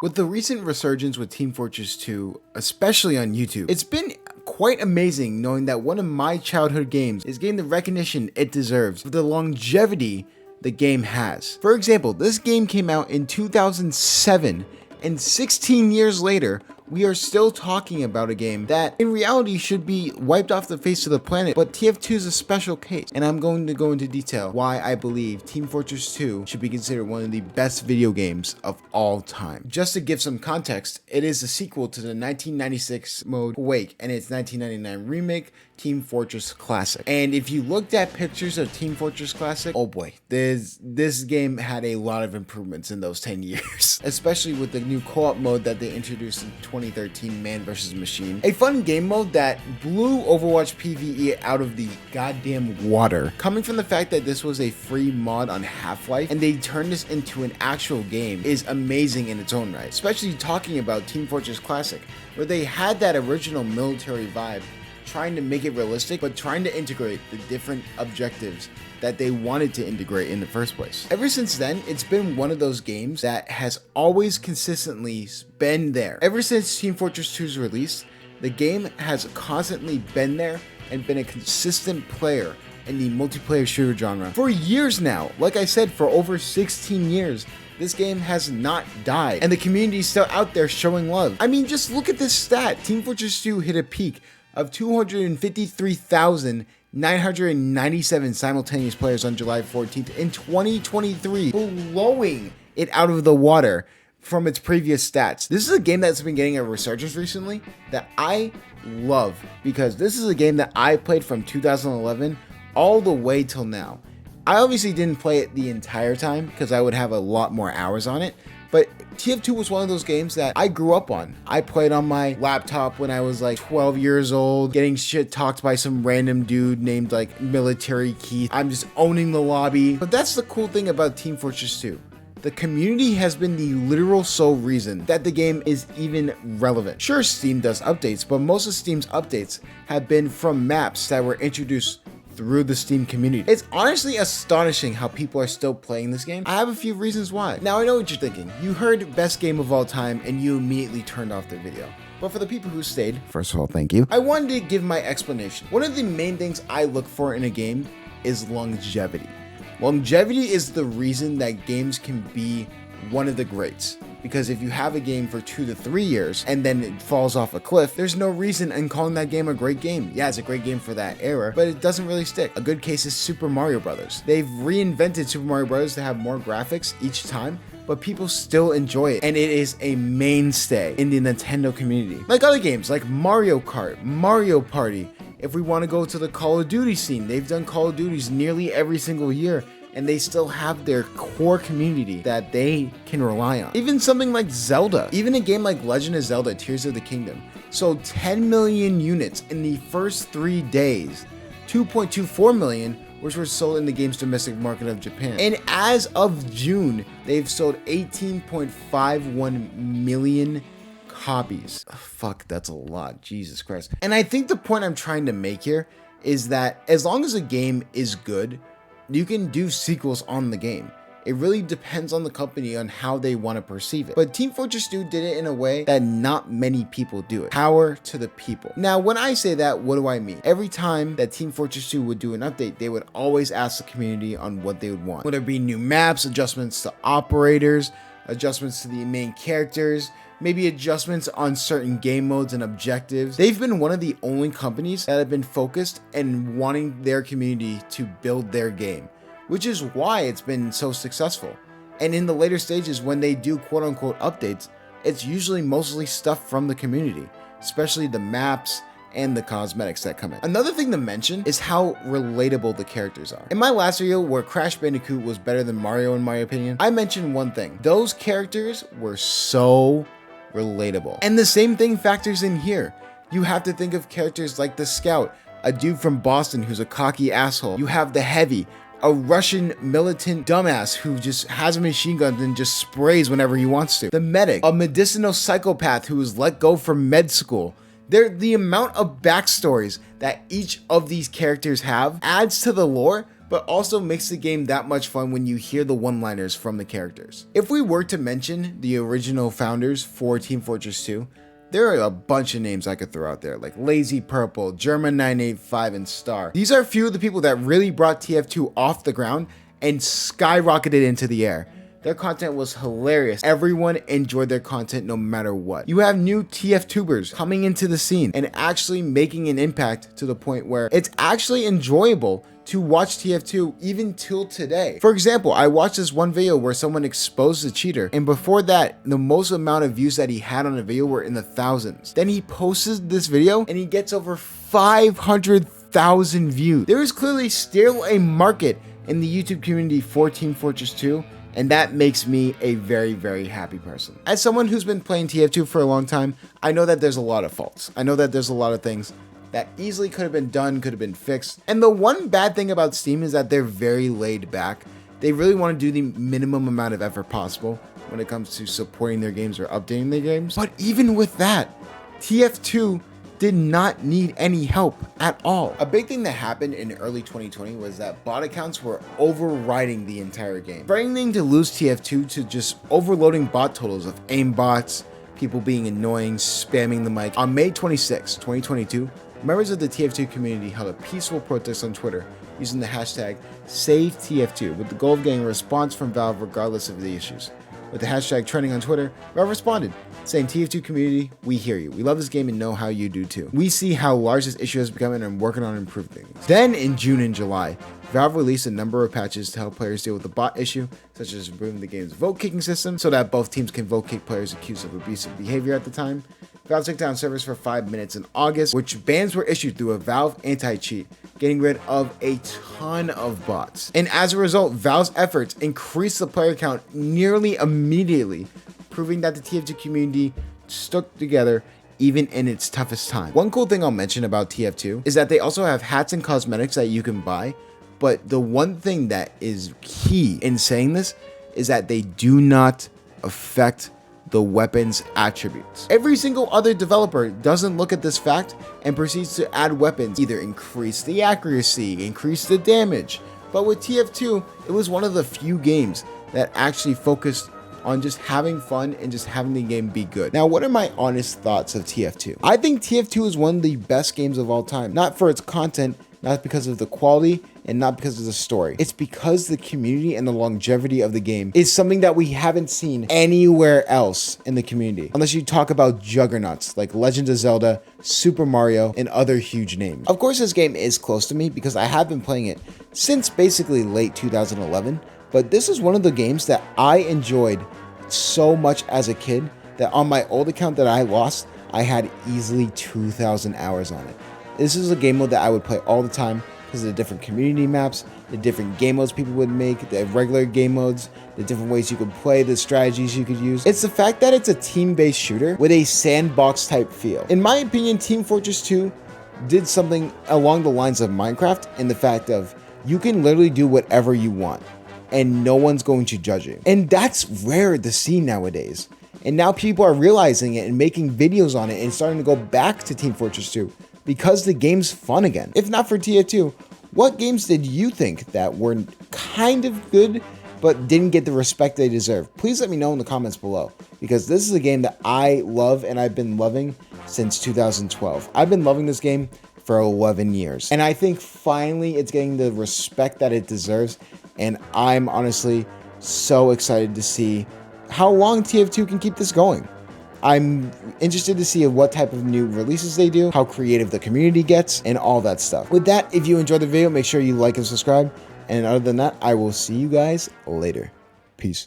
With the recent resurgence with Team Fortress 2, especially on YouTube, it's been quite amazing knowing that one of my childhood games is getting the recognition it deserves for the longevity the game has. For example, this game came out in 2007, and 16 years later, we are still talking about a game that in reality should be wiped off the face of the planet, but TF2 is a special case, and I'm going to go into detail why I believe Team Fortress 2 should be considered one of the best video games of all time. Just to give some context, it is a sequel to the 1996 mode Quake and its 1999 remake, Team Fortress Classic. And if you looked at pictures of Team Fortress Classic, oh boy, this game had a lot of improvements in those 10 years, especially with the new co-op mode that they introduced in 2013, Man vs. Machine. A fun game mode that blew Overwatch PvE out of the goddamn water, coming from the fact that this was a free mod on Half-Life and they turned this into an actual game is amazing in its own right, especially talking about Team Fortress Classic, where they had that original military vibe, trying to make it realistic, but trying to integrate the different objectives that they wanted to integrate in the first place. Ever since then, it's been one of those games that has always consistently been there. Ever since Team Fortress 2's release, the game has constantly been there and been a consistent player in the multiplayer shooter genre for years now. Like I said, for over 16 years, this game has not died, and the community is still out there showing love. I mean, just look at this stat. Team Fortress 2 hit a peak of 253,997 simultaneous players on July 14th in 2023, blowing it out of the water from its previous stats. This is a game that's been getting a resurgence recently that I love, because this is a game that I played from 2011 all the way till now. I obviously didn't play it the entire time because I would have a lot more hours on it, but TF2 was one of those games that I grew up on. I played on my laptop when I was like 12 years old, getting shit talked by some random dude named like Military Keith. I'm just owning the lobby. But that's the cool thing about Team Fortress 2. The community has been the literal sole reason that the game is even relevant. Sure, Steam does updates, but most of Steam's updates have been from maps that were introduced through the Steam community. It's honestly astonishing how people are still playing this game. I have a few reasons why. Now, I know what you're thinking. You heard best game of all time and you immediately turned off the video. But for the people who stayed, first of all, thank you. I wanted to give my explanation. One of the main things I look for in a game is longevity. Longevity is the reason that games can be one of the greats. Because if you have a game for 2 to 3 years and then it falls off a cliff, there's no reason in calling that game a great game. Yeah, it's a great game for that era, but it doesn't really stick. A good case is Super Mario Bros. They've reinvented Super Mario Bros. To have more graphics each time, but people still enjoy it, and it is a mainstay in the Nintendo community. Like other games like Mario Kart, Mario Party. If we want to go to the Call of Duty scene, they've done Call of Duties nearly every single year, and they still have their core community that they can rely on. Even something like Zelda, even a game like Legend of Zelda Tears of the Kingdom, sold 10 million units in the first 3 days, 2.24 million which were sold in the game's domestic market of Japan. And as of June, they've sold 18.51 million copies. Oh, fuck, that's a lot, Jesus Christ. And I think the point I'm trying to make here is that as long as a game is good, you can do sequels on the game. It really depends on the company on how they want to perceive it. But Team Fortress 2 did it in a way that not many people do it. Power to the people. Now, when I say that, what do I mean? Every time that Team Fortress 2 would do an update, they would always ask the community on what they would want. Whether it be new maps, adjustments to operators, adjustments to the main characters, maybe adjustments on certain game modes and objectives. They've been one of the only companies that have been focused and wanting their community to build their game, which is why it's been so successful. And in the later stages, when they do quote unquote updates, it's usually mostly stuff from the community, especially the maps and the cosmetics that come in. Another thing to mention is how relatable the characters are. In my last video where Crash Bandicoot was better than Mario in my opinion, I mentioned one thing. Those characters were so relatable. And the same thing factors in here. You have to think of characters like the Scout, a dude from Boston who's a cocky asshole. You have the Heavy, a Russian militant dumbass who just has a machine gun and just sprays whenever he wants to. The Medic, a medicinal psychopath who was let go from med school. The amount of backstories that each of these characters have adds to the lore, but also makes the game that much fun when you hear the one-liners from the characters. If we were to mention the original founders for Team Fortress 2, there are a bunch of names I could throw out there, like Lazy Purple, German985, and Star. These are a few of the people that really brought TF2 off the ground and skyrocketed into the air. Their content was hilarious. Everyone enjoyed their content no matter what. You have new TF tubers coming into the scene and actually making an impact to the point where it's actually enjoyable to watch TF2 even till today. For example, I watched this one video where someone exposed a cheater, and before that, the most amount of views that he had on a video were in the thousands. Then he posted this video and he gets over 500,000 views. There is clearly still a market in the YouTube community for Team Fortress 2, and that makes me a very, very happy person. As someone who's been playing TF2 for a long time, I know that there's a lot of faults. I know that there's a lot of things that easily could have been done, could have been fixed. And the one bad thing about Steam is that they're very laid back. They really want to do the minimum amount of effort possible when it comes to supporting their games or updating their games. But even with that, TF2 did not need any help at all. A big thing that happened in early 2020 was that bot accounts were overriding the entire game, threatening to lose TF2 to just overloading bot totals of aim bots, people being annoying, spamming the mic. On May 26, 2022, members of the TF2 community held a peaceful protest on Twitter using the hashtag SaveTF2 with the goal of getting a response from Valve regardless of the issues. With the hashtag trending on Twitter, Valve responded, saying, "TF2 community, we hear you. We love this game and know how you do too. We see how large this issue has become and are working on improving things." Then in June and July, Valve released a number of patches to help players deal with the bot issue, such as improving the game's vote kicking system so that both teams can vote kick players accused of abusive behavior at the time. Valve took down servers for 5 minutes in August, which bans were issued through a Valve anti-cheat, getting rid of a ton of bots. And as a result, Valve's efforts increased the player count nearly immediately, proving that the TF2 community stuck together even in its toughest time. One cool thing I'll mention about TF2 is that they also have hats and cosmetics that you can buy, but the one thing that is key in saying this is that they do not affect the weapon's attributes. Every single other developer doesn't look at this fact and proceeds to add weapons, either increase the accuracy, increase the damage. But with TF2, it was one of the few games that actually focused on just having fun and just having the game be good. Now, what are my honest thoughts of TF2? I think TF2 is one of the best games of all time, not for its content, not because of the quality, and not because of the story. It's because the community and the longevity of the game is something that we haven't seen anywhere else in the community. Unless you talk about juggernauts like Legend of Zelda, Super Mario, and other huge names. Of course, this game is close to me because I have been playing it since basically late 2011, but this is one of the games that I enjoyed so much as a kid that on my old account that I lost, I had easily 2,000 hours on it. This is a game mode that I would play all the time because of the different community maps, the different game modes people would make, the regular game modes, the different ways you could play, the strategies you could use. It's the fact that it's a team-based shooter with a sandbox type feel. In my opinion, Team Fortress 2 did something along the lines of Minecraft in the fact of you can literally do whatever you want and no one's going to judge you. And that's rare to see nowadays. And now people are realizing it and making videos on it and starting to go back to Team Fortress 2 because the game's fun again. If not for TF2, what games did you think that were kind of good but didn't get the respect they deserve? Please let me know in the comments below, because this is a game that I love and I've been loving since 2012. I've been loving this game for 11 years. And I think finally it's getting the respect that it deserves. And I'm honestly so excited to see how long TF2 can keep this going. I'm interested to see what type of new releases they do, how creative the community gets, and all that stuff. With that, if you enjoyed the video, make sure you like and subscribe. And other than that, I will see you guys later. Peace.